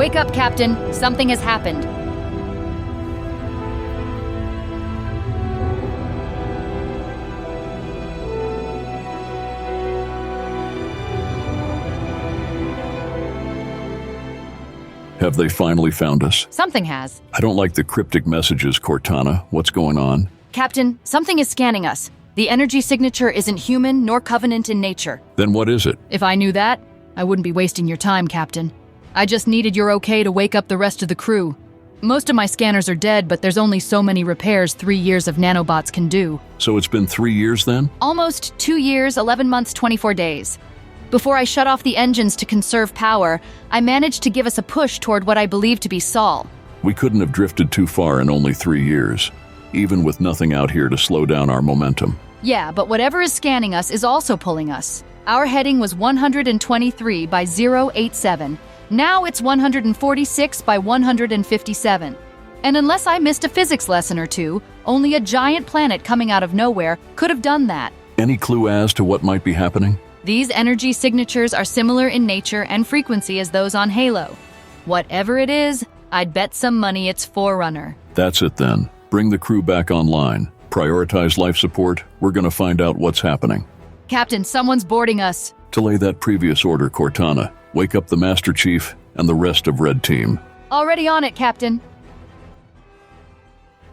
Wake up, Captain. Something has happened. Have they finally found us? Something has. I don't like the cryptic messages, Cortana. What's going on? Captain, something is scanning us. The energy signature isn't human nor covenant in nature. Then what is it? If I knew that, I wouldn't be wasting your time, Captain. I just needed your okay to wake up the rest of the crew. Most of my scanners are dead, but there's only so many repairs 3 years of nanobots can do. So it's been 3 years then? Almost 2 years, 11 months, 24 days. Before I shut off the engines to conserve power, I managed to give us a push toward what I believe to be Sol. We couldn't have drifted too far in only 3 years, even with nothing out here to slow down our momentum. Yeah, but whatever is scanning us is also pulling us. Our heading was 123 by 087. Now it's 146 by 157. And unless I missed a physics lesson or two, only a giant planet coming out of nowhere could have done that. Any clue as to what might be happening? These energy signatures are similar in nature and frequency as those on Halo. Whatever it is, I'd bet some money it's Forerunner. That's it then. Bring the crew back online. Prioritize life support. We're gonna find out what's happening. Captain, someone's boarding us. Delay that previous order, Cortana. Wake up the Master Chief and the rest of Red Team. Already on it, Captain.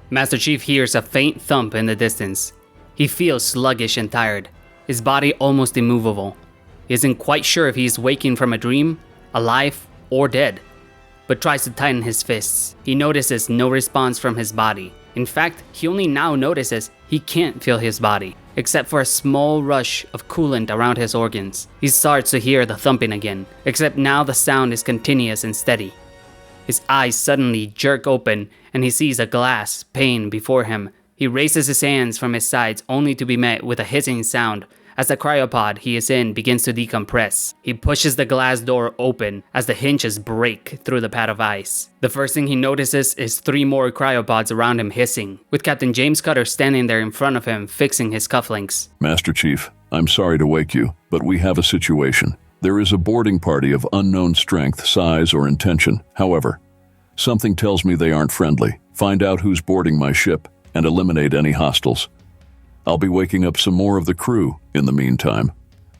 Master Chief hears a faint thump in the distance. He feels sluggish and tired, his body almost immovable. He isn't quite sure if he is waking from a dream, alive, or dead, but tries to tighten his fists. He notices no response from his body. In fact, he only now notices he can't feel his body, except for a small rush of coolant around his organs. He starts to hear the thumping again, except now the sound is continuous and steady. His eyes suddenly jerk open and he sees a glass pane before him. He raises his hands from his sides only to be met with a hissing sound as the cryopod he is in begins to decompress. He pushes the glass door open as the hinges break through the pad of ice. The first thing he notices is 3 more cryopods around him hissing, with Captain James Cutter standing there in front of him fixing his cufflinks. Master Chief, I'm sorry to wake you, but we have a situation. There is a boarding party of unknown strength, size, or intention. However, something tells me they aren't friendly. Find out who's boarding my ship and eliminate any hostiles. I'll be waking up some more of the crew in the meantime.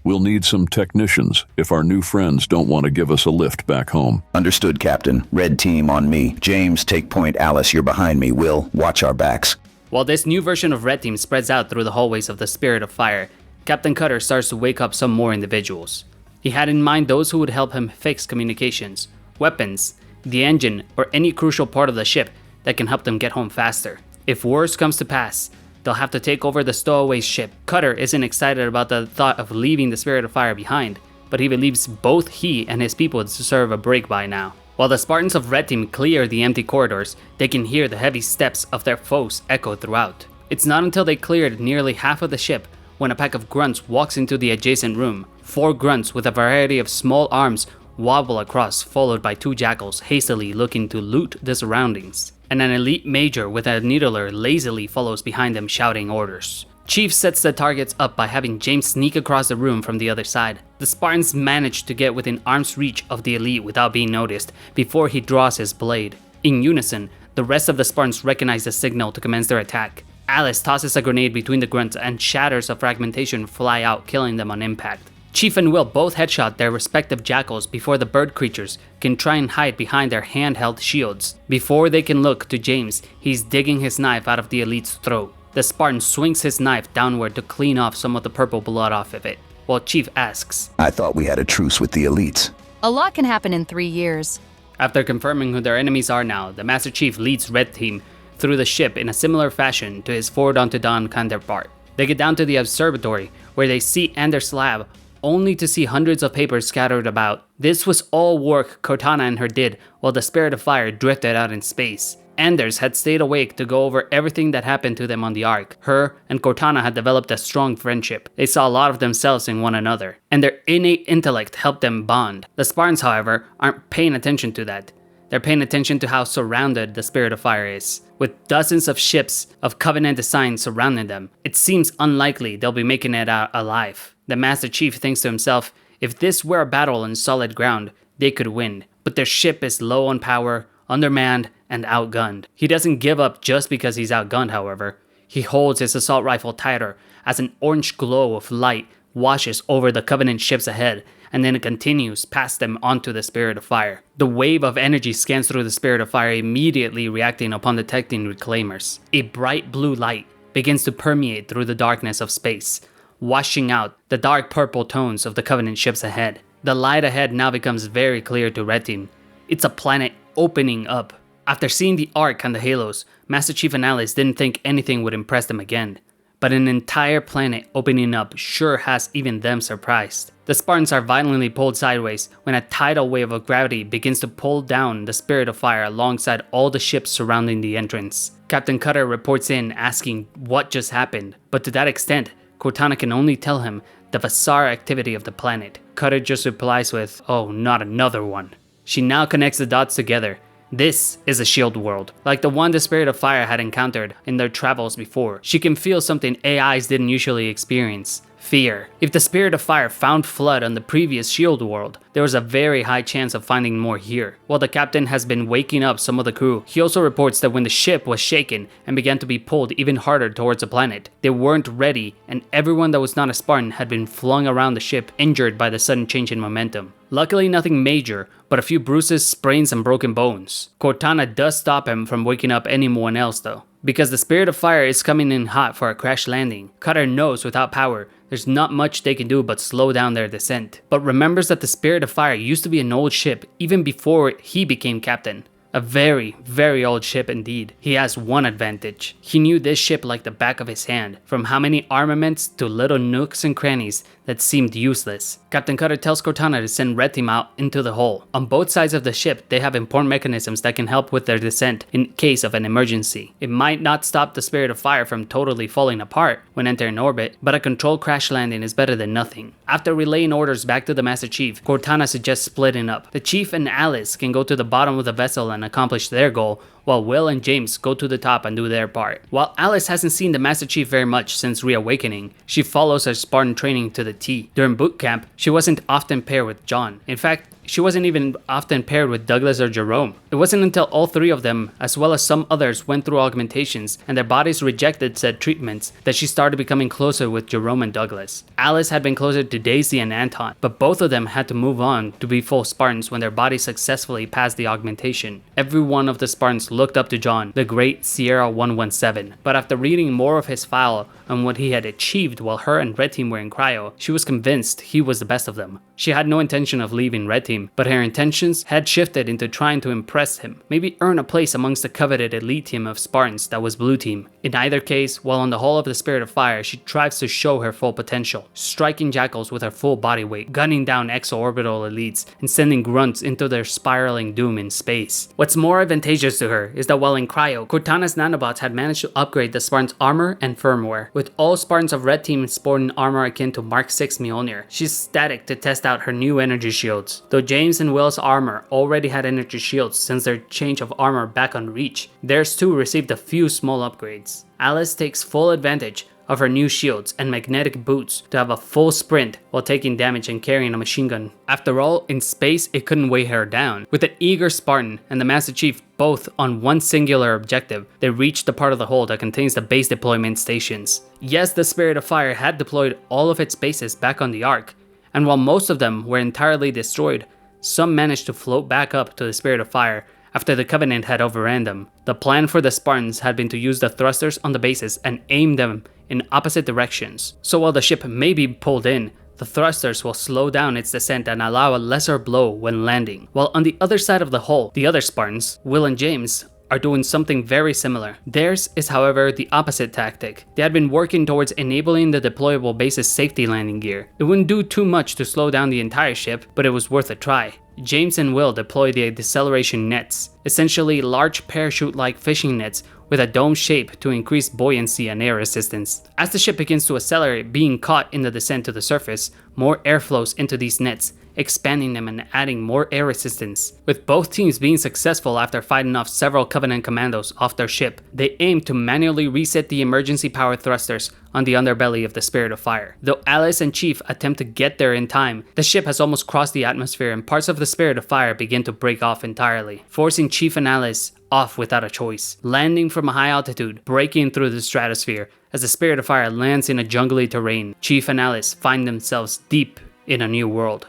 We'll need some technicians if our new friends don't want to give us a lift back home. Understood, Captain. Red Team on me. James, take point. Alice, you're behind me. Will, watch our backs. While this new version of Red Team spreads out through the hallways of the Spirit of Fire, Captain Cutter starts to wake up some more individuals. He had in mind those who would help him fix communications, weapons, the engine, or any crucial part of the ship that can help them get home faster. If worse comes to pass, they'll have to take over the stowaway ship. Cutter isn't excited about the thought of leaving the Spirit of Fire behind, but he believes both he and his people deserve a break by now. While the Spartans of Red Team clear the empty corridors, they can hear the heavy steps of their foes echo throughout. It's not until they cleared nearly half of the ship when a pack of grunts walks into the adjacent room. 4 grunts with a variety of small arms wobble across, followed by 2 jackals hastily looking to loot the surroundings. And an elite major with a needler lazily follows behind them shouting orders. Chief sets the targets up by having James sneak across the room from the other side. The Spartans manage to get within arm's reach of the elite without being noticed before he draws his blade. In unison, the rest of the Spartans recognize the signal to commence their attack. Alice tosses a grenade between the grunts and shatters of fragmentation fly out, killing them on impact. Chief and Will both headshot their respective jackals before the bird creatures can try and hide behind their handheld shields. Before they can look to James, he's digging his knife out of the elite's throat. The Spartan swings his knife downward to clean off some of the purple blood off of it, while Chief asks, I thought we had a truce with the elites. A lot can happen in 3 years. After confirming who their enemies are now, the Master Chief leads Red Team through the ship in a similar fashion to his Forward Unto Dawn counterpart. They get down to the observatory, where they see Anders' lab, only to see hundreds of papers scattered about. This was all work Cortana and her did while the Spirit of Fire drifted out in space. Anders had stayed awake to go over everything that happened to them on the Ark. Her and Cortana had developed a strong friendship. They saw a lot of themselves in one another, and their innate intellect helped them bond. The Spartans, however, aren't paying attention to that. They're paying attention to how surrounded the Spirit of Fire is. With dozens of ships of Covenant design surrounding them, it seems unlikely they'll be making it out alive. The Master Chief thinks to himself, if this were a battle on solid ground, they could win. but their ship is low on power, undermanned, and outgunned. He doesn't give up just because he's outgunned, however. He holds his assault rifle tighter as an orange glow of light washes over the Covenant ships ahead, and then it continues past them onto the Spirit of Fire. The wave of energy scans through the Spirit of Fire, immediately reacting upon detecting reclaimers. A bright blue light begins to permeate through the darkness of space, washing out the dark purple tones of the Covenant ships ahead. The light ahead now becomes very clear to Red Team. It's a planet opening up. After seeing the arc and the halos, Master Chief and Alice didn't think anything would impress them again. But an entire planet opening up sure has even them surprised. The Spartans are violently pulled sideways when a tidal wave of gravity begins to pull down the Spirit of Fire alongside all the ships surrounding the entrance. Captain Cutter reports in asking what just happened, but to that extent, Cortana can only tell him the bizarre activity of the planet. Cutter just replies with, "Oh, not another one." She now connects the dots together. This is a shield world, like the one the Spirit of Fire had encountered in their travels before. She can feel something AIs didn't usually experience: fear. If the Spirit of Fire found Flood on the previous shield world, there was a very high chance of finding more here. While the captain has been waking up some of the crew, he also reports that when the ship was shaken and began to be pulled even harder towards the planet, they weren't ready, and everyone that was not a Spartan had been flung around the ship, injured by the sudden change in momentum. Luckily nothing major, but a few bruises, sprains, and broken bones. Cortana does stop him from waking up anyone else though, because the Spirit of Fire is coming in hot for a crash landing. Cutter knows without power, there's not much they can do but slow down their descent, but remembers that the Spirit of Fire used to be an old ship even before he became captain. A very, very old ship indeed. He has one advantage. He knew this ship like the back of his hand, from how many armaments to little nooks and crannies that seemed useless. Captain Cutter tells Cortana to send Red Team out into the hull. On both sides of the ship, they have important mechanisms that can help with their descent in case of an emergency. It might not stop the Spirit of Fire from totally falling apart when entering orbit, but a controlled crash landing is better than nothing. After relaying orders back to the Master Chief, Cortana suggests splitting up. The Chief and Alice can go to the bottom of the vessel and accomplish their goal, while Will and James go to the top and do their part. While Alice hasn't seen the Master Chief very much since reawakening, she follows her Spartan training to the T. During boot camp, she wasn't often paired with John. In fact, she wasn't even often paired with Douglas or Jerome. It wasn't until all three of them, as well as some others, went through augmentations and their bodies rejected said treatments that she started becoming closer with Jerome and Douglas. Alice had been closer to Daisy and Anton, but both of them had to move on to be full Spartans when their bodies successfully passed the augmentation. Every one of the Spartans looked up to John, the great Sierra 117, but after reading more of his file on what he had achieved while her and Red Team were in cryo, she was convinced he was the best of them. She had no intention of leaving Red Team, but her intentions had shifted into trying to impress him, maybe earn a place amongst the coveted elite team of Spartans that was Blue Team. In either case, while on the hull of the Spirit of Fire, she tries to show her full potential, striking jackals with her full body weight, gunning down exo-orbital elites, and sending grunts into their spiraling doom in space. What's more advantageous to her is that while in cryo, Cortana's nanobots had managed to upgrade the Spartans' armor and firmware, with all Spartans of Red Team sporting armor akin to Mark 6 Mjolnir. She's static to test out her new energy shields, though James and Will's armor already had energy shields since their change of armor back on Reach. Theirs too received a few small upgrades. Alice takes full advantage of her new shields and magnetic boots to have a full sprint while taking damage and carrying a machine gun. After all, in space it couldn't weigh her down. With an eager Spartan and the Master Chief both on one singular objective, they reached the part of the hull that contains the base deployment stations. Yes, the Spirit of Fire had deployed all of its bases back on the Ark, and while most of them were entirely destroyed, some managed to float back up to the Spirit of Fire after the Covenant had overran them. The plan for the Spartans had been to use the thrusters on the bases and aim them in opposite directions. So while the ship may be pulled in, the thrusters will slow down its descent and allow a lesser blow when landing. While on the other side of the hull, the other Spartans, Will and James, are doing something very similar. Theirs is, however, the opposite tactic. They had been working towards enabling the deployable base's safety landing gear. It wouldn't do too much to slow down the entire ship, but it was worth a try. James and Will deploy the deceleration nets, essentially large parachute-like fishing nets with a dome shape to increase buoyancy and air resistance. As the ship begins to accelerate, being caught in the descent to the surface, more air flows into these nets, expanding them and adding more air resistance. With both teams being successful after fighting off several Covenant commandos off their ship, they aim to manually reset the emergency power thrusters on the underbelly of the Spirit of Fire. Though Alice and Chief attempt to get there in time, the ship has almost crossed the atmosphere and parts of the Spirit of Fire begin to break off entirely, forcing Chief and Alice off without a choice, landing from a high altitude, breaking through the stratosphere. As the Spirit of Fire lands in a jungly terrain, Chief and Alice find themselves deep in a new world.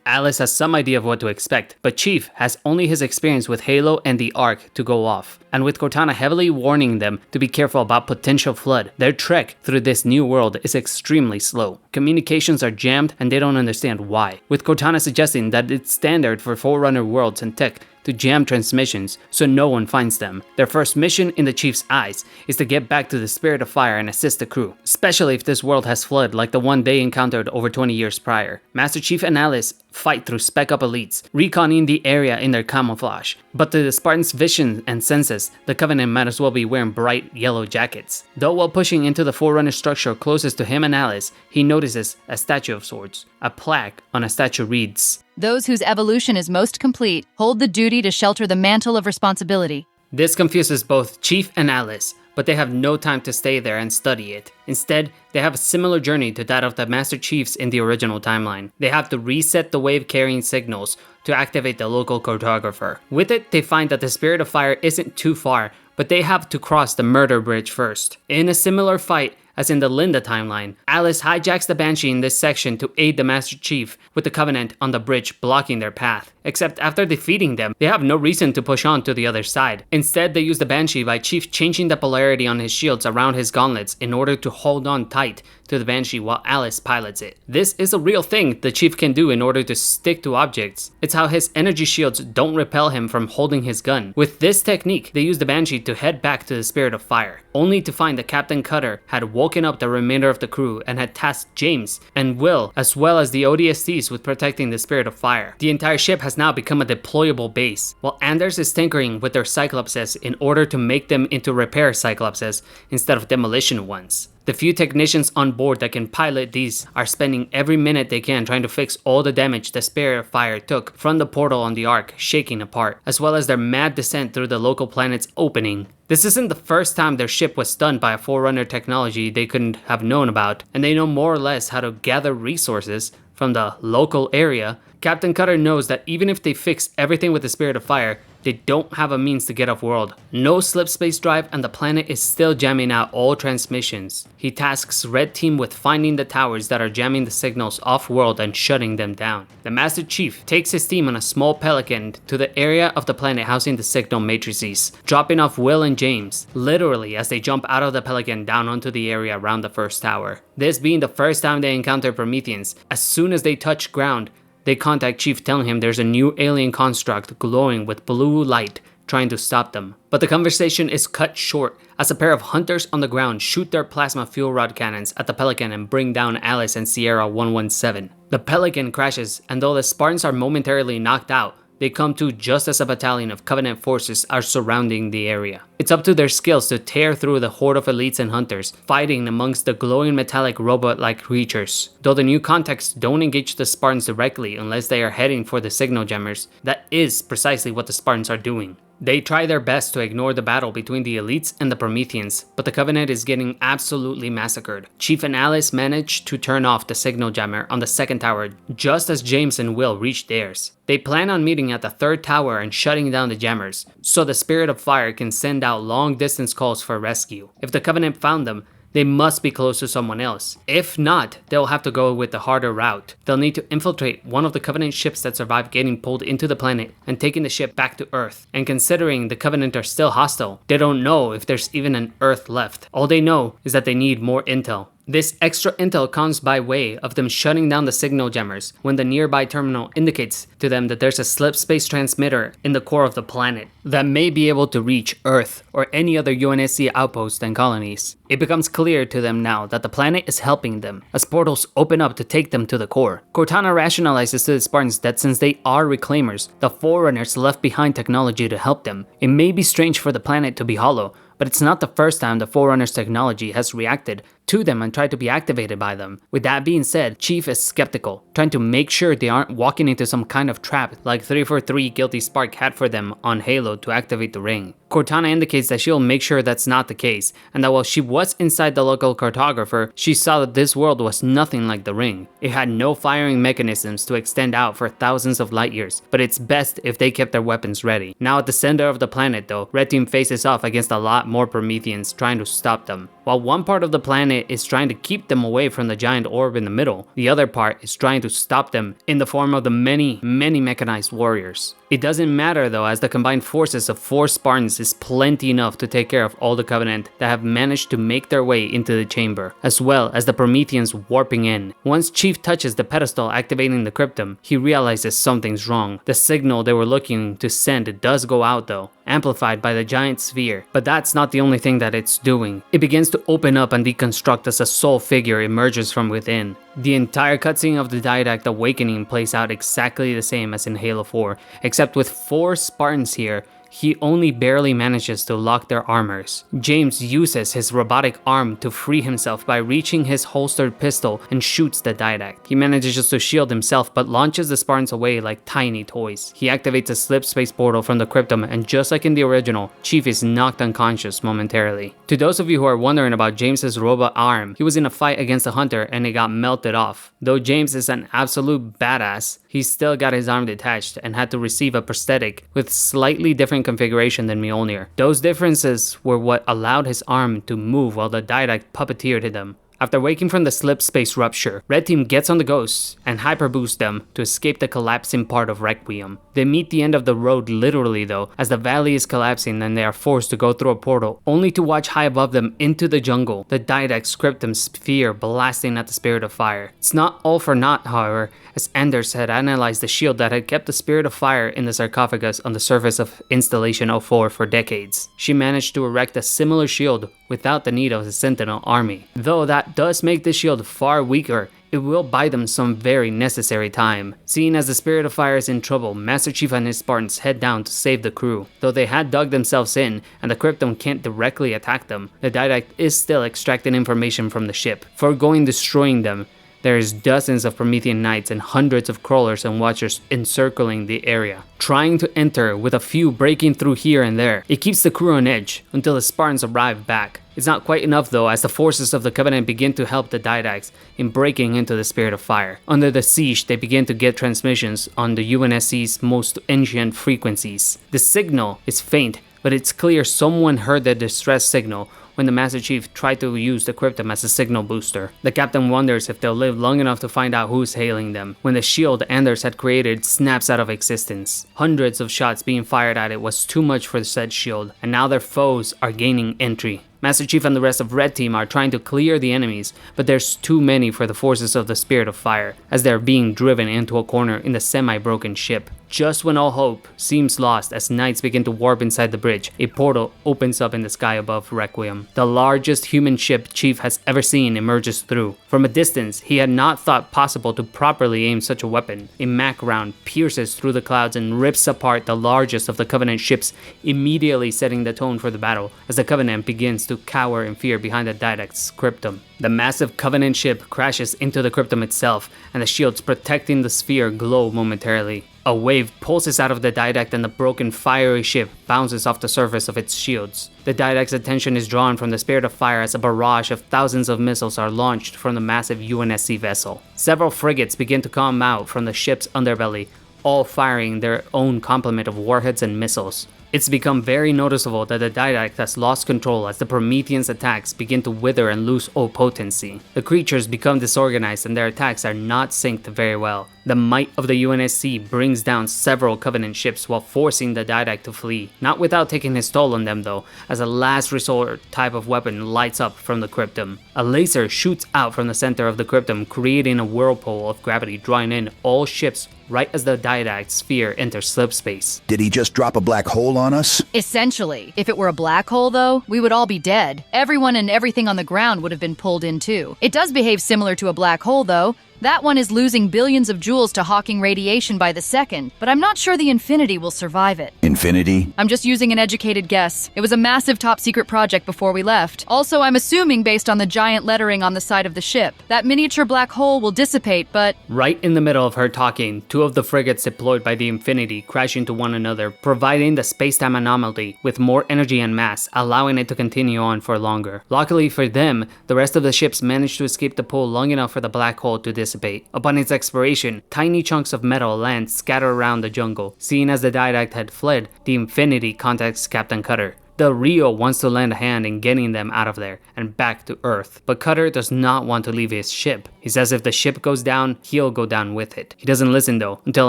Alice has some idea of what to expect, but Chief has only his experience with Halo and the Ark to go off. And with Cortana heavily warning them to be careful about potential flood, their trek through this new world is extremely slow. Communications are jammed and they don't understand why, with Cortana suggesting that it's standard for Forerunner worlds and tech to jam transmissions so no one finds them. Their first mission in the Chief's eyes is to get back to the Spirit of Fire and assist the crew, especially if this world has flood like the one they encountered over 20 years prior. Master Chief and Alice fight through spec-up elites, reconning the area in their camouflage. But to the Spartans' vision and senses, the Covenant might as well be wearing bright yellow jackets. Though while pushing into the Forerunner structure closest to him and Alice, he notices a statue of sorts. A plaque on a statue reads, "Those whose evolution is most complete hold the duty to shelter the mantle of responsibility." This confuses both Chief and Alice, but they have no time to stay there and study it. Instead, they have a similar journey to that of the Master Chiefs in the original timeline. They have to reset the wave-carrying signals to activate the local cartographer. With it, they find that the Spirit of Fire isn't too far, but they have to cross the Murder Bridge first. In a similar fight as in the Linda timeline, Alice hijacks the Banshee in this section to aid the Master Chief, with the Covenant on the bridge blocking their path. Except after defeating them, they have no reason to push on to the other side. Instead, they use the Banshee by Chief changing the polarity on his shields around his gauntlets in order to hold on tight to the Banshee while Alice pilots it. This is a real thing the Chief can do in order to stick to objects. It's how his energy shields don't repel him from holding his gun. With this technique, they use the Banshee to head back to the Spirit of Fire, only to find that Captain Cutter had woken up the remainder of the crew and had tasked James and Will, as well as the ODSTs, with protecting the Spirit of Fire. The entire ship has now become a deployable base, while Anders is tinkering with their Cyclopses in order to make them into repair Cyclopses instead of demolition ones. The few technicians on board that can pilot these are spending every minute they can trying to fix all the damage the Spirit of Fire took from the portal on the Ark shaking apart, as well as their mad descent through the local planet's opening. This isn't the first time their ship was stunned by a Forerunner technology they couldn't have known about, and they know more or less how to gather resources from the local area. Captain Cutter knows that even if they fix everything with the Spirit of Fire, they don't have a means to get off-world. No slip space drive, and the planet is still jamming out all transmissions. He tasks Red Team with finding the towers that are jamming the signals off-world and shutting them down. The Master Chief takes his team on a small Pelican to the area of the planet housing the signal matrices, dropping off Will and James, literally as they jump out of the Pelican down onto the area around the first tower. This being the first time they encounter Prometheans, as soon as they touch ground, they contact Chief telling him there's a new alien construct glowing with blue light trying to stop them. But the conversation is cut short as a pair of hunters on the ground shoot their plasma fuel rod cannons at the Pelican and bring down Alice and Sierra 117. The Pelican crashes, and though the Spartans are momentarily knocked out, they come to just as a battalion of Covenant forces are surrounding the area. It's up to their skills to tear through the horde of elites and hunters, fighting amongst the glowing metallic robot-like creatures. Though the new contacts don't engage the Spartans directly unless they are heading for the signal jammers, that is precisely what the Spartans are doing. They try their best to ignore the battle between the elites and the Prometheans, but the Covenant is getting absolutely massacred. Chief and Alice manage to turn off the signal jammer on the second tower just as James and Will reach theirs. They plan on meeting at the third tower and shutting down the jammers, so the Spirit of Fire can send out long-distance calls for rescue. If the Covenant found them, they must be close to someone else. If not, they'll have to go with the harder route. They'll need to infiltrate one of the Covenant ships that survived getting pulled into the planet and taking the ship back to Earth. And considering the Covenant are still hostile, they don't know if there's even an Earth left. All they know is that they need more intel. This extra intel comes by way of them shutting down the signal jammers when the nearby terminal indicates to them that there's a slip space transmitter in the core of the planet that may be able to reach Earth or any other UNSC outposts and colonies. It becomes clear to them now that the planet is helping them as portals open up to take them to the core. Cortana rationalizes to the Spartans that since they are reclaimers, the Forerunners left behind technology to help them. It may be strange for the planet to be hollow, but it's not the first time the Forerunner's technology has reacted to them and try to be activated by them. With that being said, Chief is skeptical, trying to make sure they aren't walking into some kind of trap like 343 Guilty Spark had for them on Halo to activate the ring. Cortana indicates that she'll make sure that's not the case, and that while she was inside the local cartographer, she saw that this world was nothing like the ring. It had no firing mechanisms to extend out for thousands of light years, but it's best if they kept their weapons ready. Now at the center of the planet though, Red Team faces off against a lot more Prometheans trying to stop them. While one part of the planet is trying to keep them away from the giant orb in the middle, the other part is trying to stop them in the form of the many mechanized warriors. It doesn't matter though, as the combined forces of 4 Spartans is plenty enough to take care of all the Covenant that have managed to make their way into the chamber, as well as the Prometheans warping in. Once Chief touches the pedestal activating the cryptum, he realizes something's wrong. The signal they were looking to send does go out though, amplified by the giant sphere, but that's not the only thing that it's doing. It begins to open up and deconstruct as a soul figure emerges from within. The entire cutscene of the Didact awakening plays out exactly the same as in Halo 4, except with 4 Spartans here, he only barely manages to lock their armors. James uses his robotic arm to free himself by reaching his holstered pistol and shoots the Didact. He manages to shield himself but launches the Spartans away like tiny toys. He activates a slip space portal from the cryptum, and just like in the original, Chief is knocked unconscious momentarily. To those of you who are wondering about James's robot arm, he was in a fight against a hunter and it got melted off. Though James is an absolute badass, he still got his arm detached and had to receive a prosthetic with slightly different configuration than Mjolnir. Those differences were what allowed his arm to move while the Didact puppeteered them. After waking from the slip space rupture, Red Team gets on the ghosts and hyperboost them to escape the collapsing part of Requiem. They meet the end of the road literally though, as the valley is collapsing and they are forced to go through a portal, only to watch high above them into the jungle, the Didact Scriptum sphere blasting at the Spirit of Fire. It's not all for naught, however, as Anders had analyzed the shield that had kept the Spirit of Fire in the sarcophagus on the surface of Installation 04 for decades. She managed to erect a similar shield without the need of the Sentinel army. Though that does make this shield far weaker, it will buy them some very necessary time. Seeing as the Spirit of Fire is in trouble, Master Chief and his Spartans head down to save the crew. Though they had dug themselves in and the cryptum can't directly attack them, the Didact is still extracting information from the ship, foregoing destroying them. There is dozens of Promethean knights and hundreds of crawlers and watchers encircling the area, trying to enter, with a few breaking through here and there. It keeps the crew on edge until the Spartans arrive back. It's not quite enough though, as the forces of the Covenant begin to help the Didacts in breaking into the Spirit of Fire. Under the siege, they begin to get transmissions on the UNSC's most ancient frequencies. The signal is faint, but it's clear someone heard the distress signal when the Master Chief tried to use the cryptum as a signal booster. The captain wonders if they'll live long enough to find out who's hailing them, when the shield Anders had created snaps out of existence. Hundreds of shots being fired at it was too much for said shield, and now their foes are gaining entry. Master Chief and the rest of Red Team are trying to clear the enemies, but there's too many for the forces of the Spirit of Fire, as they're being driven into a corner in the semi-broken ship. Just when all hope seems lost as knights begin to warp inside the bridge, a portal opens up in the sky above Requiem. The largest human ship Chief has ever seen emerges through. From a distance, he had not thought possible to properly aim such a weapon. A Mac round pierces through the clouds and rips apart the largest of the Covenant ships, immediately setting the tone for the battle as the Covenant begins to cower in fear behind the Didact's cryptum. The massive Covenant ship crashes into the cryptum itself, and the shields protecting the sphere glow momentarily. A wave pulses out of the Didact and the broken fiery ship bounces off the surface of its shields. The Didact's attention is drawn from the Spirit of Fire as a barrage of thousands of missiles are launched from the massive UNSC vessel. Several frigates begin to come out from the ship's underbelly, all firing their own complement of warheads and missiles. It's become very noticeable that the Didact has lost control as the Prometheans' attacks begin to wither and lose all potency. The creatures become disorganized and their attacks are not synced very well. The might of the UNSC brings down several Covenant ships while forcing the Didact to flee, not without taking his toll on them though, as a last resort type of weapon lights up from the cryptum. A laser shoots out from the center of the cryptum, creating a whirlpool of gravity drawing in all ships right as the Didact sphere enters slipspace. Did he just drop a black hole on us? Essentially. If it were a black hole though, we would all be dead. Everyone and everything on the ground would have been pulled in too. It does behave similar to a black hole though, That one is losing billions of joules to Hawking radiation by the second, but I'm not sure the Infinity will survive it. Infinity? I'm just using an educated guess. It was a massive top-secret project before we left. Also, I'm assuming based on the giant lettering on the side of the ship. That miniature black hole will dissipate, but... Right in the middle of her talking, two of the frigates deployed by the Infinity crash into one another, providing the space-time anomaly with more energy and mass, allowing it to continue on for longer. Luckily for them, the rest of the ships managed to escape the pull long enough for the black hole to dissipate. Upon its expiration, tiny chunks of metal land scattered around the jungle. Seeing as the Didact had fled, the Infinity contacts Captain Cutter. Del Rio wants to lend a hand in getting them out of there and back to Earth, but Cutter does not want to leave his ship. He says if the ship goes down, he'll go down with it. He doesn't listen though, until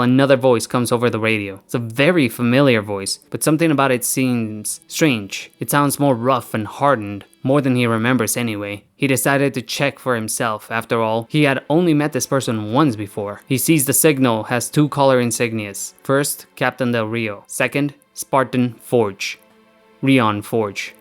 another voice comes over the radio. It's a very familiar voice, but something about it seems strange. It sounds more rough and hardened, more than he remembers anyway. He decided to check for himself. After all, he had only met this person once before. He sees the signal has two color insignias. First, Captain Del Rio. Second, Spartan Forge. Rion Forge.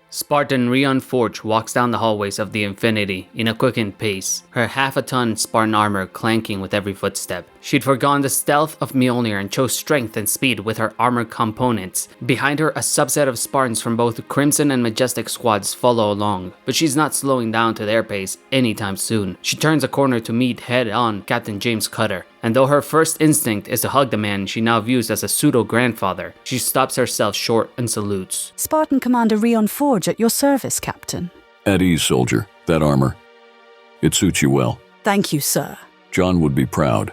Spartan Rion Forge walks down the hallways of the Infinity in a quickened pace, her half-a-ton Spartan armor clanking with every footstep. She'd forgone the stealth of Mjolnir and chose strength and speed with her armor components. Behind her, a subset of Spartans from both Crimson and Majestic squads follow along, but she's not slowing down to their pace anytime soon. She turns a corner to meet head-on Captain James Cutter, and though her first instinct is to hug the man she now views as a pseudo-grandfather, she stops herself short and salutes. Spartan Commander Rion Forge at your service, Captain. At ease, soldier. That armor. It suits you well. Thank you, sir. John would be proud.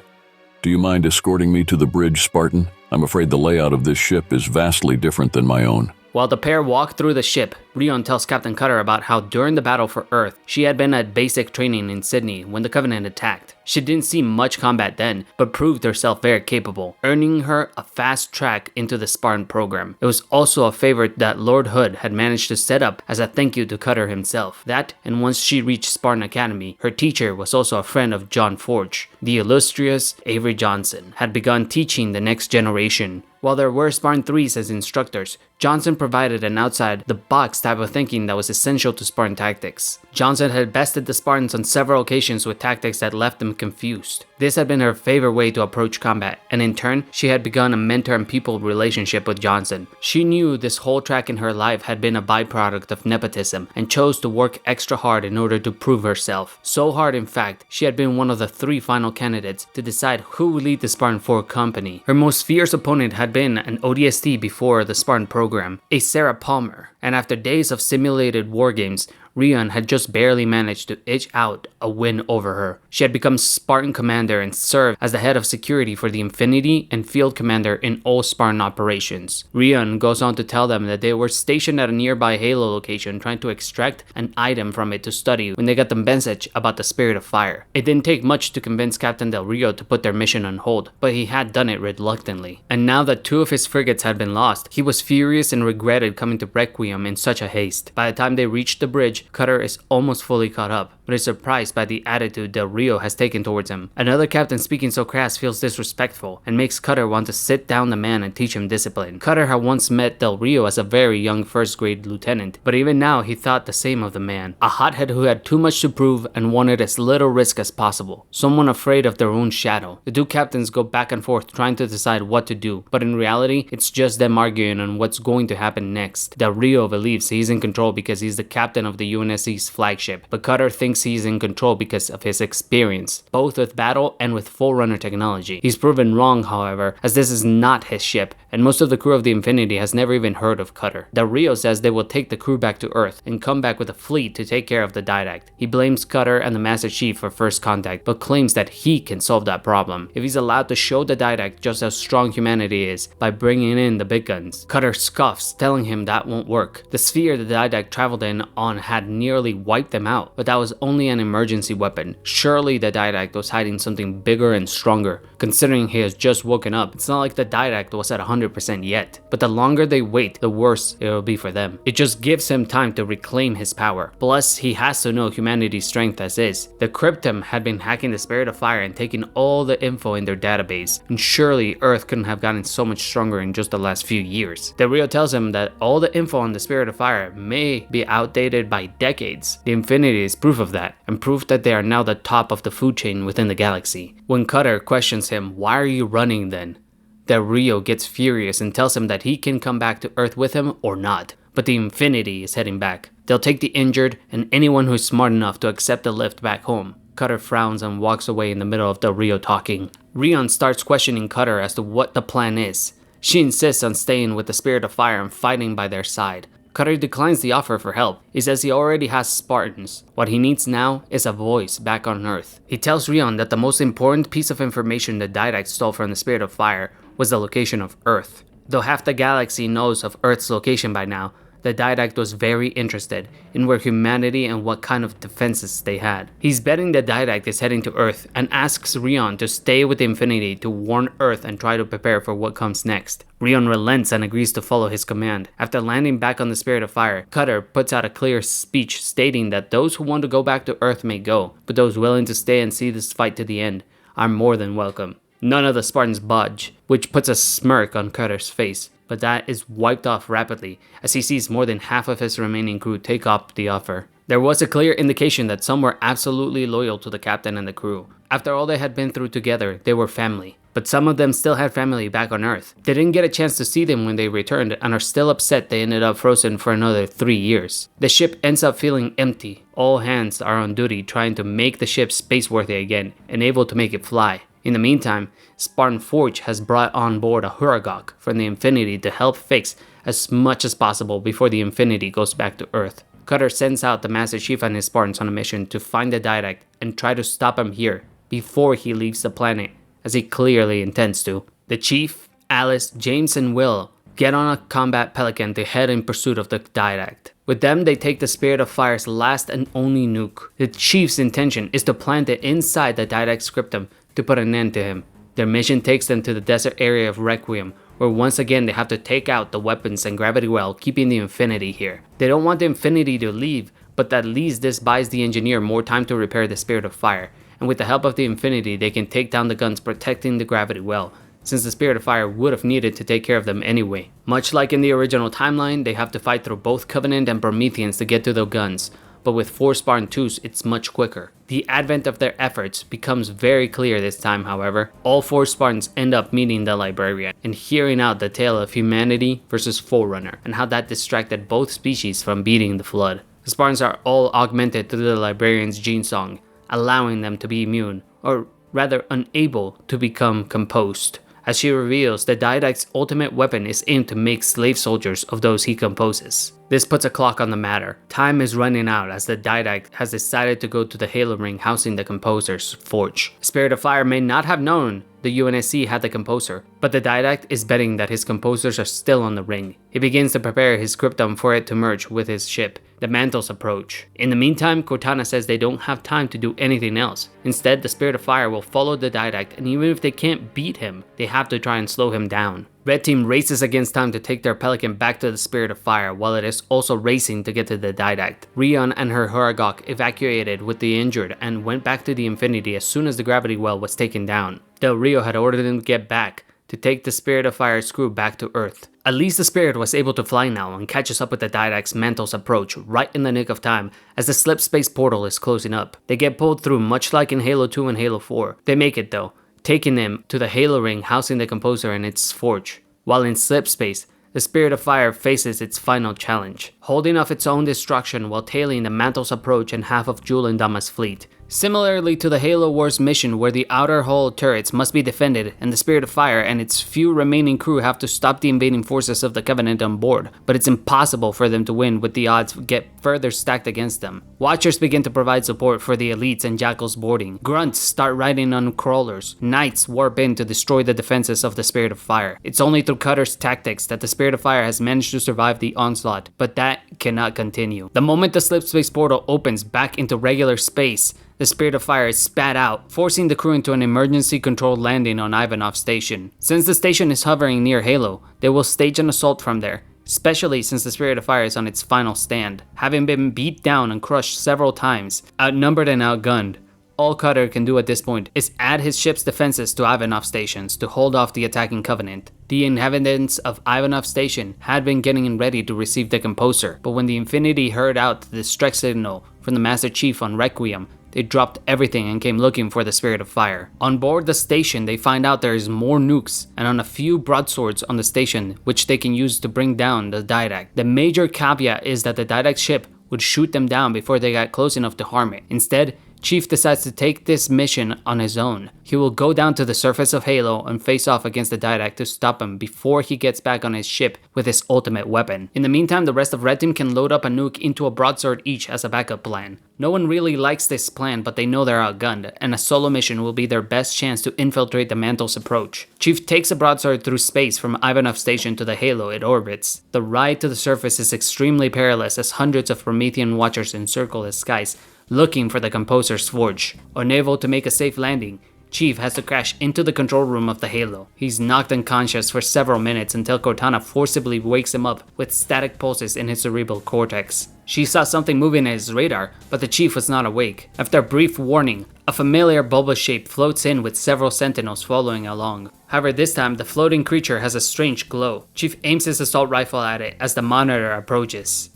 Do you mind escorting me to the bridge, Spartan? I'm afraid the layout of this ship is vastly different than my own. While the pair walk through the ship, Rion tells Captain Cutter about how during the battle for Earth, she had been at basic training in Sydney when the Covenant attacked. She didn't see much combat then, but proved herself very capable, earning her a fast track into the Spartan program. It was also a favor that Lord Hood had managed to set up as a thank you to Cutter himself. That, and once she reached Spartan Academy, her teacher was also a friend of John Forge. The illustrious Avery Johnson had begun teaching the next generation. While there were Spartan 3s as instructors, Johnson provided an outside-the-box type of thinking that was essential to Spartan tactics. Johnson had bested the Spartans on several occasions with tactics that left them confused. This had been her favorite way to approach combat, and in turn, she had begun a mentor and pupil relationship with Johnson. She knew this whole track in her life had been a byproduct of nepotism, and chose to work extra hard in order to prove herself. So hard, in fact, she had been one of the 3 final candidates to decide who would lead the Spartan 4 company. Her most fierce opponent had been an ODST before the Spartan program, a Sarah Palmer, and after days of simulated war games, Rion had just barely managed to itch out a win over her. She had become Spartan commander and served as the head of security for the Infinity and field commander in all Spartan operations. Rion goes on to tell them that they were stationed at a nearby Halo location trying to extract an item from it to study when they got the message about the Spirit of Fire. It didn't take much to convince Captain Del Rio to put their mission on hold, but he had done it reluctantly. And now that 2 of his frigates had been lost, he was furious and regretted coming to Requiem in such a haste. By the time they reached the bridge, Cutter is almost fully caught up, but is surprised by the attitude Del Rio has taken towards him. Another captain speaking so crass feels disrespectful and makes Cutter want to sit down the man and teach him discipline. Cutter had once met Del Rio as a very young first-grade lieutenant, but even now he thought the same of the man. A hothead who had too much to prove and wanted as little risk as possible. Someone afraid of their own shadow. The 2 captains go back and forth trying to decide what to do, but in reality, it's just them arguing on what's going to happen next. Del Rio believes he's in control because he's the captain of the UNSC's flagship, but Cutter thinks he's in control because of his experience, both with battle and with Forerunner technology. He's proven wrong, however, as this is not his ship, and most of the crew of the Infinity has never even heard of Cutter. Del Rio says they will take the crew back to Earth and come back with a fleet to take care of the Didact. He blames Cutter and the Master Chief for first contact, but claims that he can solve that problem if he's allowed to show the Didact just how strong humanity is by bringing in the big guns. Cutter scoffs, telling him that won't work. The sphere the Didact traveled in on had nearly wiped them out, but that was only an emergency weapon. Surely the Didact was hiding something bigger and stronger. Considering he has just woken up, it's not like the Didact was at 100% yet. But the longer they wait, the worse it will be for them. It just gives him time to reclaim his power. Plus, he has to know humanity's strength as is. The Cryptum had been hacking the Spirit of Fire and taking all the info in their database, and surely Earth couldn't have gotten so much stronger in just the last few years. Del Rio tells him that all the info on the Spirit of Fire may be outdated by decades. The Infinity is proof of that, and proof that they are now the top of the food chain within the galaxy. When Cutter questions him, "Why are you running then?" Del Rio gets furious and tells him that he can come back to Earth with him or not, but the Infinity is heading back. They'll take the injured and anyone who's smart enough to accept the lift back home. Cutter frowns and walks away in the middle of Del Rio talking. Rion starts questioning Cutter as to what the plan is. She insists on staying with the Spirit of Fire and fighting by their side. Cutter declines the offer for help. He says he already has Spartans. What he needs now is a voice back on Earth. He tells Rion that the most important piece of information the Didact stole from the Spirit of Fire was the location of Earth. Though half the galaxy knows of Earth's location by now, the Didact was very interested in where humanity and what kind of defenses they had. He's betting the Didact is heading to Earth and asks Rion to stay with the Infinity to warn Earth and try to prepare for what comes next. Rion relents and agrees to follow his command. After landing back on the Spirit of Fire, Cutter puts out a clear speech stating that those who want to go back to Earth may go, but those willing to stay and see this fight to the end are more than welcome. None of the Spartans budge, which puts a smirk on Cutter's face, but that is wiped off rapidly as he sees more than half of his remaining crew take up the offer. There was a clear indication that some were absolutely loyal to the captain and the crew. After all they had been through together, they were family. But some of them still had family back on Earth. They didn't get a chance to see them when they returned and are still upset they ended up frozen for another 3 years. The ship ends up feeling empty. All hands are on duty trying to make the ship spaceworthy again and able to make it fly. In the meantime, Spartan Forge has brought on board a Huragok from the Infinity to help fix as much as possible before the Infinity goes back to Earth. Cutter sends out the Master Chief and his Spartans on a mission to find the Didact and try to stop him here before he leaves the planet, as he clearly intends to. The Chief, Alice, James, and Will get on a combat pelican to head in pursuit of the Didact. With them, they take the Spirit of Fire's last and only nuke. The Chief's intention is to plant it inside the Didact's Cryptum to put an end to him. Their mission takes them to the desert area of Requiem, where once again they have to take out the weapons and gravity well, keeping the Infinity here. They don't want the Infinity to leave, but at least this buys the engineer more time to repair the Spirit of Fire, and with the help of the Infinity they can take down the guns protecting the gravity well, since the Spirit of Fire would have needed to take care of them anyway. Much like in the original timeline, they have to fight through both Covenant and Prometheans to get to the guns, but with 4 Spartan 2s it's much quicker. The advent of their efforts becomes very clear this time, however. All 4 Spartans end up meeting the Librarian and hearing out the tale of humanity versus Forerunner and how that distracted both species from beating the Flood. The Spartans are all augmented through the Librarian's gene song, allowing them to be immune, or rather unable to become composed. As she reveals, the Didact's ultimate weapon is aimed to make slave soldiers of those he composes. This puts a clock on the matter. Time is running out as the Didact has decided to go to the Halo Ring housing the composer's forge. Spirit of Fire may not have known the UNSC had the composer, but the Didact is betting that his composers are still on the ring. He begins to prepare his Cryptum for it to merge with his ship, the Mantle's approach. In the meantime, Cortana says they don't have time to do anything else. Instead, the Spirit of Fire will follow the Didact, and even if they can't beat him, they have to try and slow him down. Red Team races against time to take their Pelican back to the Spirit of Fire, while it is also racing to get to the Didact. Rion and her Huragok evacuated with the injured and went back to the Infinity as soon as the gravity well was taken down. Del Rio had ordered them to get back to take the Spirit of Fire's crew back to Earth. At least the Spirit was able to fly now and catches up with the Didact's Mantle's approach right in the nick of time as the slip space portal is closing up. They get pulled through much like in Halo 2 and Halo 4. They make it though, taking them to the Halo Ring housing the composer and its forge. While in slip space, the Spirit of Fire faces its final challenge. Holding off its own destruction while tailing the Mantle's approach and half of Jul and Dama's fleet, Similarly to the Halo Wars mission where the outer hull turrets must be defended and the Spirit of Fire and its few remaining crew have to stop the invading forces of the Covenant on board, but it's impossible for them to win with the odds get further stacked against them. Watchers begin to provide support for the elites and Jackals boarding. Grunts start riding on crawlers. Knights warp in to destroy the defenses of the Spirit of Fire. It's only through Cutter's tactics that the Spirit of Fire has managed to survive the onslaught, but that cannot continue. The moment the slipspace portal opens back into regular space, the Spirit of Fire is spat out, forcing the crew into an emergency controlled landing on Ivanov Station. Since the station is hovering near Halo, they will stage an assault from there, especially since the Spirit of Fire is on its final stand. Having been beat down and crushed several times, outnumbered and outgunned, all Cutter can do at this point is add his ship's defenses to Ivanov stations to hold off the attacking Covenant. The inhabitants of Ivanov Station had been getting ready to receive the Composer, but when the Infinity heard out the distress signal from the Master Chief on Requiem, they dropped everything and came looking for the Spirit of Fire. On board the station, they find out there is more nukes and on a few broadswords on the station, which they can use to bring down the Didact. The major caveat is that the Didact ship would shoot them down before they got close enough to harm it. Instead, Chief decides to take this mission on his own. He will go down to the surface of Halo and face off against the Didact to stop him before he gets back on his ship with his ultimate weapon. In the meantime, the rest of Red Team can load up a nuke into a broadsword each as a backup plan. No one really likes this plan, but they know they're outgunned, and a solo mission will be their best chance to infiltrate the Mantle's approach. Chief takes a broadsword through space from Ivanov Station to the Halo it orbits. The ride to the surface is extremely perilous as hundreds of Promethean watchers encircle the skies, looking for the Composer's forge. Unable to make a safe landing, Chief has to crash into the control room of the Halo. He's knocked unconscious for several minutes until Cortana forcibly wakes him up with static pulses in his cerebral cortex. She saw something moving at his radar, but the Chief was not awake. After a brief warning, a familiar bulbous shape floats in with several sentinels following along. However, this time, the floating creature has a strange glow. Chief aims his assault rifle at it as the monitor approaches.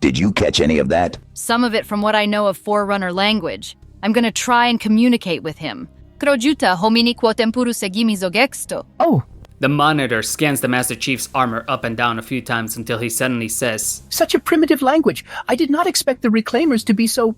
Did you catch any of that? Some of it from what I know of Forerunner language. I'm gonna try and communicate with him. Krojuta homini quo tempuru segimi zogexto. Oh, The monitor scans the Master Chief's armor up and down a few times until he suddenly says, such a primitive language. I did not expect the Reclaimers to be so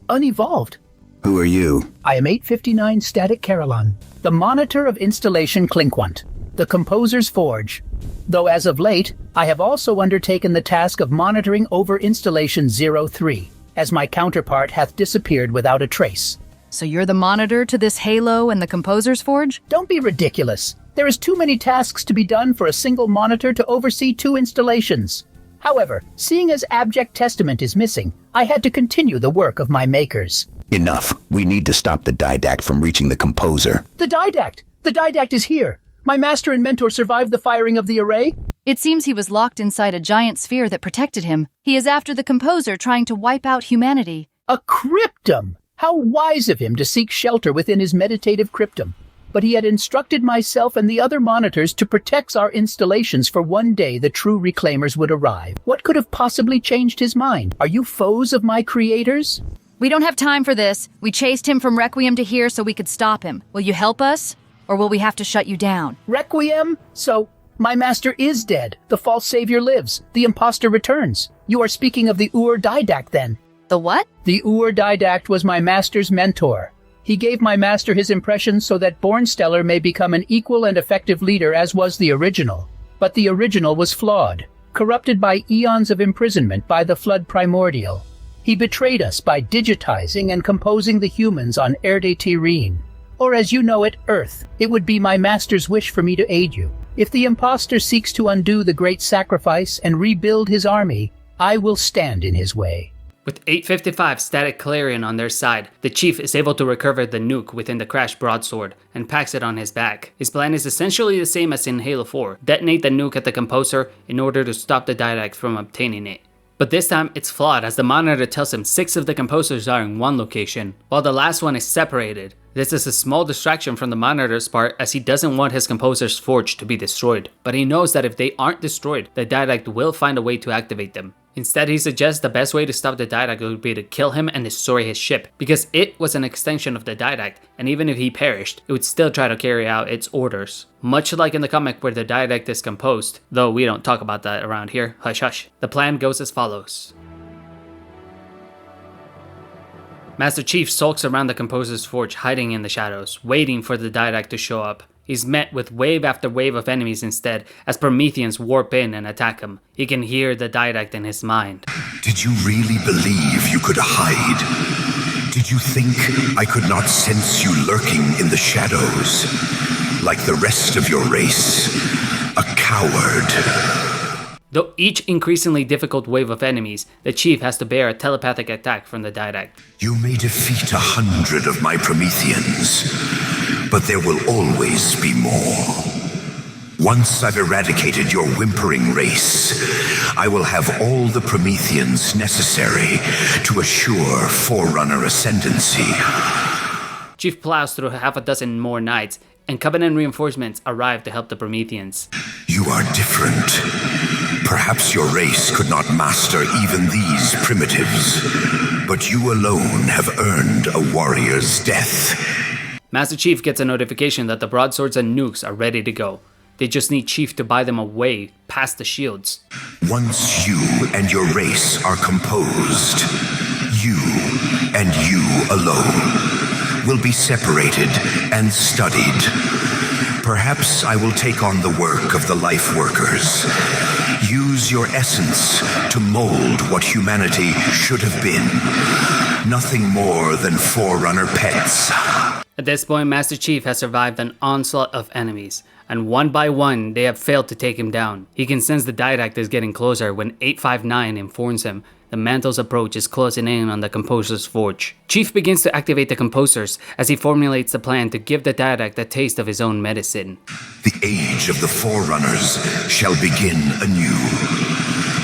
unevolved. Who are you? I am 859 Static Carolon, the monitor of installation Clinquant, the Composer's Forge. Though as of late, I have also undertaken the task of monitoring over installation 03, as my counterpart hath disappeared without a trace. So you're the monitor to this Halo and the Composer's Forge? Don't be ridiculous. There is too many tasks to be done for a single monitor to oversee 2 installations. However, seeing as Abject Testament is missing, I had to continue the work of my makers. Enough. We need to stop the Didact from reaching the Composer. The Didact! The Didact is here! My master and mentor survived the firing of the array? It seems he was locked inside a giant sphere that protected him. He is after the Composer trying to wipe out humanity. A cryptum! How wise of him to seek shelter within his meditative cryptum. But he had instructed myself and the other monitors to protect our installations for one day the true Reclaimers would arrive. What could have possibly changed his mind? Are you foes of my creators? We don't have time for this. We chased him from Requiem to here so we could stop him. Will you help us? Or will we have to shut you down? Requiem? So, my master is dead. The false savior lives. The imposter returns. You are speaking of the Didact then. The what? The Didact was my master's mentor. He gave my master his impressions so that Bornstellar may become an equal and effective leader as was the original. But the original was flawed, corrupted by eons of imprisonment by the Flood Primordial. He betrayed us by digitizing and composing the humans on Erde Tirene. Or as you know it, Earth. It would be my master's wish for me to aid you. If the impostor seeks to undo the great sacrifice and rebuild his army, I will stand in his way. With 855 Static Clarion on their side, the Chief is able to recover the nuke within the crashed broadsword and packs it on his back. His plan is essentially the same as in Halo 4, detonate the nuke at the Composer in order to stop the Didact from obtaining it. But this time, it's flawed as the monitor tells him 6 of the Composers are in one location, while the last one is separated. This is a small distraction from the monitor's part as he doesn't want his Composer's forge to be destroyed, but he knows that if they aren't destroyed, the Didact will find a way to activate them. Instead, he suggests the best way to stop the Didact would be to kill him and destroy his ship, because it was an extension of the Didact, and even if he perished, it would still try to carry out its orders. Much like in the comic where the Didact is composed, though we don't talk about that around here, hush hush. The plan goes as follows. Master Chief sulks around the Composer's Forge, hiding in the shadows, waiting for the Didact to show up. He's met with wave after wave of enemies instead, as Prometheans warp in and attack him. He can hear the Didact in his mind. Did you really believe you could hide? Did you think I could not sense you lurking in the shadows? Like the rest of your race, a coward. Though each increasingly difficult wave of enemies, the Chief has to bear a telepathic attack from the Didact. You may defeat 100 of my Prometheans, but there will always be more. Once I've eradicated your whimpering race, I will have all the Prometheans necessary to assure Forerunner ascendancy. Chief plows through half a dozen more knights, and Covenant reinforcements arrive to help the Prometheans. You are different. Perhaps your race could not master even these primitives, but you alone have earned a warrior's death. Master Chief gets a notification that the broadswords and nukes are ready to go. They just need Chief to buy them away past the shields. Once you and your race are composed, you and you alone will be separated and studied. Perhaps I will take on the work of the Life Workers. Use your essence to mold what humanity should have been. Nothing more than Forerunner pets. At this point, Master Chief has survived an onslaught of enemies, and one by one, they have failed to take him down. He can sense the Didact is getting closer when 859 informs him the Mantle's approach is closing in on the Composer's Forge. Chief begins to activate the Composers as he formulates the plan to give the Didact a taste of his own medicine. The age of the Forerunners shall begin anew.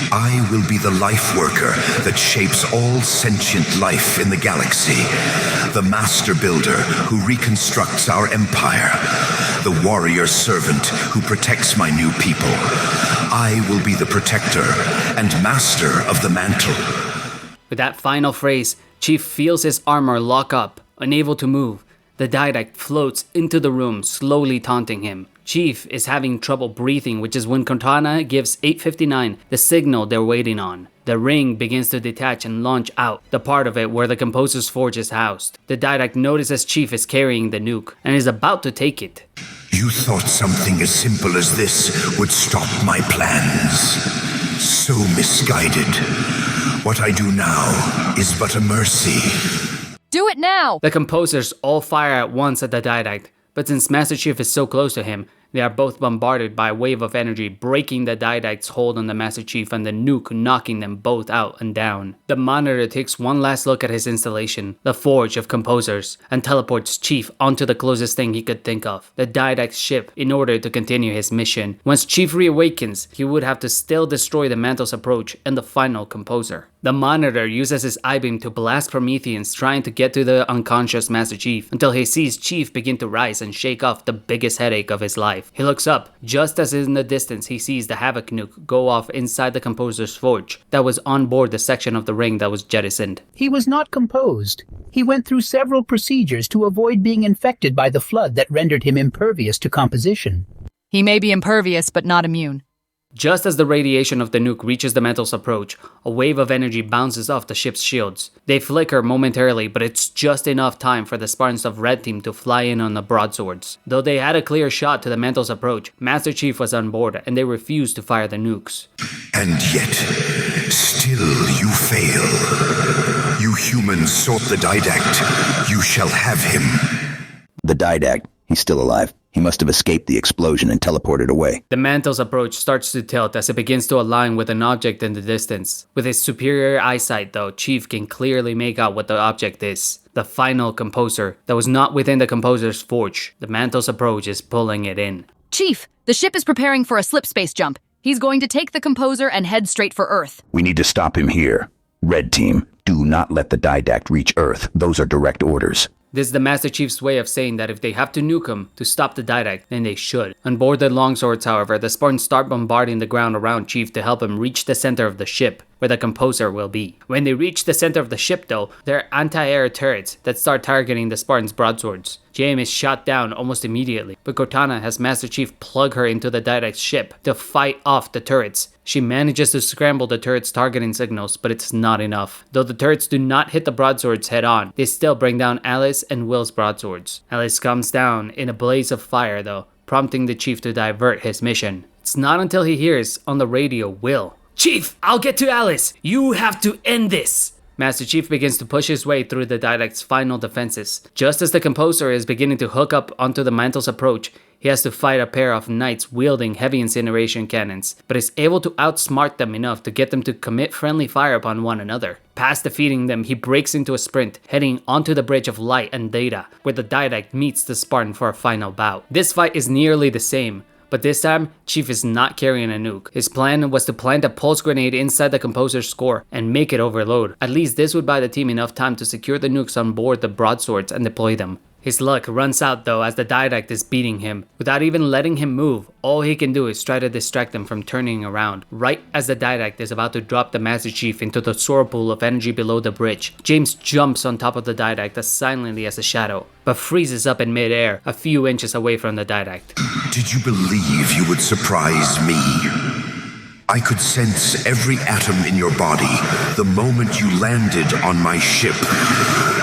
I will be the life worker that shapes all sentient life in the galaxy, the master builder who reconstructs our empire, the warrior servant who protects my new people. I will be the protector and master of the mantle. With that final phrase, Chief feels his armor lock up, unable to move. The Didact floats into the room, slowly taunting him. Chief is having trouble breathing, which is when Cortana gives 859 the signal they're waiting on. The ring begins to detach and launch out, the part of it where the Composer's Forge is housed. The Didact notices Chief is carrying the nuke, and is about to take it. You thought something as simple as this would stop my plans. So misguided. What I do now is but a mercy. Do it now! The Composers all fire at once at the Didact, but since Master Chief is so close to him, they are both bombarded by a wave of energy, breaking the Didact's hold on the Master Chief and the nuke knocking them both out and down. The Monitor takes one last look at his installation, the Forge of Composers, and teleports Chief onto the closest thing he could think of, the Didact's ship, in order to continue his mission. Once Chief reawakens, he would have to still destroy the Mantle's approach and the final Composer. The Monitor uses his I-beam to blast Prometheans trying to get to the unconscious Master Chief until he sees Chief begin to rise and shake off the biggest headache of his life. He looks up, just as in the distance he sees the Havoc nuke go off inside the Composer's Forge that was on board the section of the ring that was jettisoned. He was not composed. He went through several procedures to avoid being infected by the flood that rendered him impervious to composition. He may be impervious, but not immune. Just as the radiation of the nuke reaches the Mantle's approach, a wave of energy bounces off the ship's shields. They flicker momentarily, but it's just enough time for the Spartans of Red Team to fly in on the broadswords. Though they had a clear shot to the Mantle's approach, Master Chief was on board and they refused to fire the nukes. And yet, still you fail. You humans sought the Didact. You shall have him. The Didact, he's still alive. He must have escaped the explosion and teleported away. The Mantle's approach starts to tilt as it begins to align with an object in the distance. With his superior eyesight though, Chief can clearly make out what the object is. The final Composer that was not within the Composer's Forge. The Mantle's approach is pulling it in. Chief, the ship is preparing for a slip space jump. He's going to take the Composer and head straight for Earth. We need to stop him here. Red Team, do not let the Didact reach Earth. Those are direct orders. This is the Master Chief's way of saying that if they have to nuke him to stop the Didact, then they should. On board the longswords, however, the Spartans start bombarding the ground around Chief to help him reach the center of the ship, where the composer will be. When they reach the center of the ship though, there are anti-air turrets that start targeting the Spartans' broadswords. James is shot down almost immediately, but Cortana has Master Chief plug her into the Didact's ship to fight off the turrets. She manages to scramble the turrets' targeting signals, but it's not enough. Though the turrets do not hit the broadswords head on, they still bring down Alice and Will's broadswords. Alice comes down in a blaze of fire though, prompting the Chief to divert his mission. It's not until he hears on the radio Will. "Chief, I'll get to Alice! You have to end this!" Master Chief begins to push his way through the Didact's final defenses. Just as the composer is beginning to hook up onto the mantle's approach, he has to fight a pair of knights wielding heavy incineration cannons, but is able to outsmart them enough to get them to commit friendly fire upon one another. Past defeating them, he breaks into a sprint, heading onto the Bridge of Light and Data, where the Didact meets the Spartan for a final bout. This fight is nearly the same, but this time, Chief is not carrying a nuke. His plan was to plant a pulse grenade inside the composer's score and make it overload. At least this would buy the team enough time to secure the nukes on board the broadswords and deploy them. His luck runs out though as the Didact is beating him. Without even letting him move, all he can do is try to distract him from turning around. Right as the Didact is about to drop the Master Chief into the swirlpool of energy below the bridge, James jumps on top of the Didact as silently as a shadow, but freezes up in midair a few inches away from the Didact. Did you believe you would surprise me? I could sense every atom in your body the moment you landed on my ship.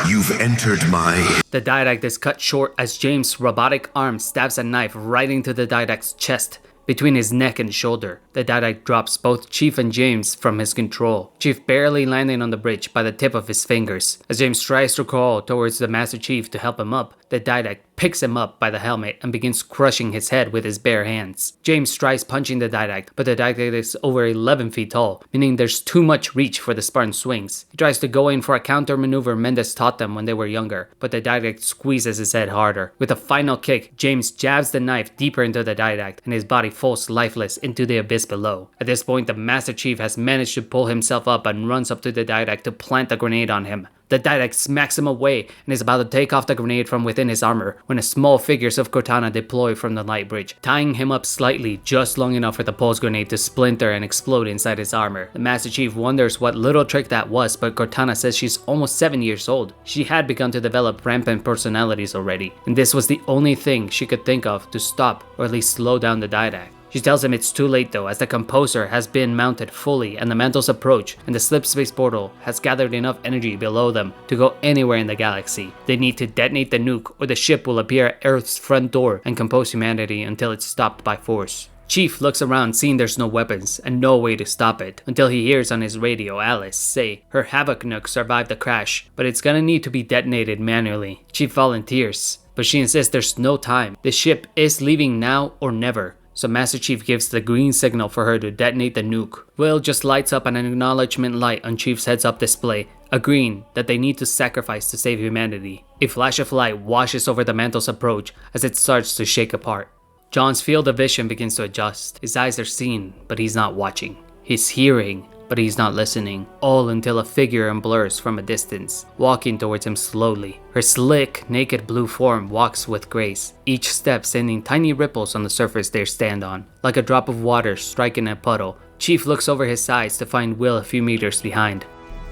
You've entered my... The Didact is cut short as James' robotic arm stabs a knife right into the Didact's chest, between his neck and shoulder. The Didact drops both Chief and James from his control, Chief barely landing on the bridge by the tip of his fingers. As James tries to crawl towards the Master Chief to help him up, the Didact picks him up by the helmet and begins crushing his head with his bare hands. James tries punching the Didact, but the Didact is over 11 feet tall, meaning there's too much reach for the Spartan swings. He tries to go in for a counter maneuver Mendes taught them when they were younger, but the Didact squeezes his head harder. With a final kick, James jabs the knife deeper into the Didact, and his body falls lifeless into the abyss below. At this point, the Master Chief has managed to pull himself up and runs up to the Didact to plant a grenade on him. The Didact smacks him away and is about to take off the grenade from within his armor when a small figures of Cortana deploy from the light bridge, tying him up slightly just long enough for the pulse grenade to splinter and explode inside his armor. The Master Chief wonders what little trick that was, but Cortana says she's almost 7 years old. She had begun to develop rampant personalities already, and this was the only thing she could think of to stop or at least slow down the Didact. She tells him it's too late though, as the composer has been mounted fully and the mantles approach, and the slipspace portal has gathered enough energy below them to go anywhere in the galaxy. They need to detonate the nuke or the ship will appear at Earth's front door and compose humanity until it's stopped by force. Chief looks around seeing there's no weapons and no way to stop it, until he hears on his radio Alice say her Havoc nuke survived the crash, but it's gonna need to be detonated manually. Chief volunteers, but she insists there's no time. The ship is leaving now or never. So Master Chief gives the green signal for her to detonate the nuke. Will just lights up an acknowledgement light on Chief's heads-up display, agreeing that they need to sacrifice to save humanity. A flash of light washes over the mantle's approach as it starts to shake apart. John's field of vision begins to adjust. His eyes are seeing, but he's not watching. He's hearing, but he's not listening, all until a figure blurs from a distance, walking towards him slowly. Her slick, naked blue form walks with grace, each step sending tiny ripples on the surface they stand on. Like a drop of water striking a puddle, Chief looks over his sides to find Will a few meters behind.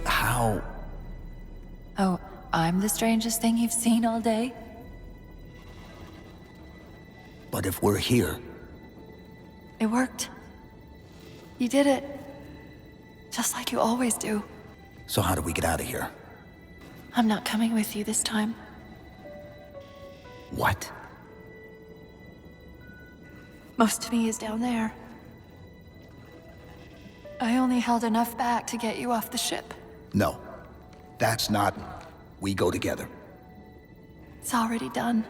How? Oh, I'm the strangest thing you've seen all day? But if we're here... It worked. You did it. Just like you always do. So how do we get out of here? I'm not coming with you this time. What? Most of me is down there. I only held enough back to get you off the ship. No. That's not... We go together. It's already done.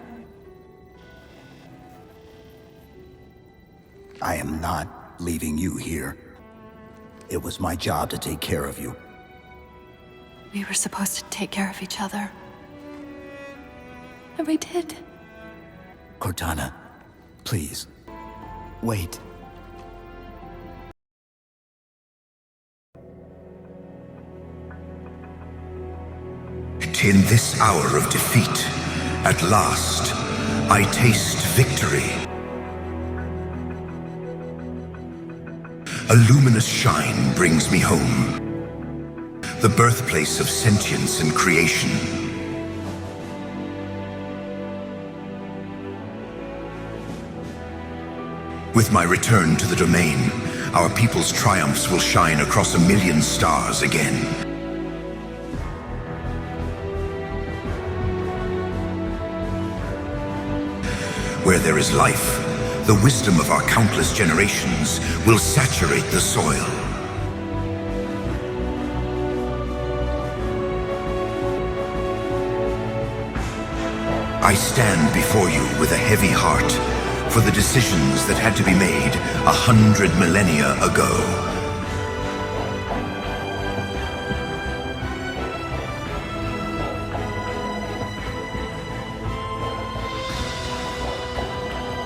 I am not leaving you here. It was my job to take care of you. We were supposed to take care of each other. And we did. Cortana, please. Wait. Yet in this hour of defeat, at last, I taste victory. A luminous shine brings me home, the birthplace of sentience and creation. With my return to the domain, our people's triumphs will shine across 1,000,000 stars again. Where there is life, the wisdom of our countless generations will saturate the soil. I stand before you with a heavy heart for the decisions that had to be made 100 millennia ago.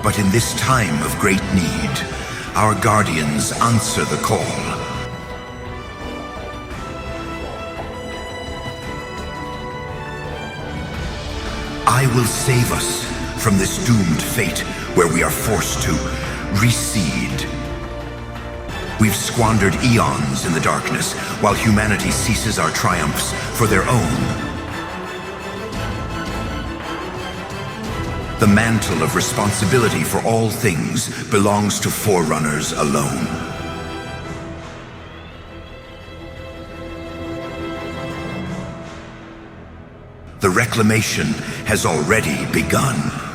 But in this time of great need, our guardians answer the call. I will save us from this doomed fate where we are forced to reseed. We've squandered eons in the darkness while humanity seizes our triumphs for their own. The mantle of responsibility for all things belongs to Forerunners alone. The reclamation has already begun.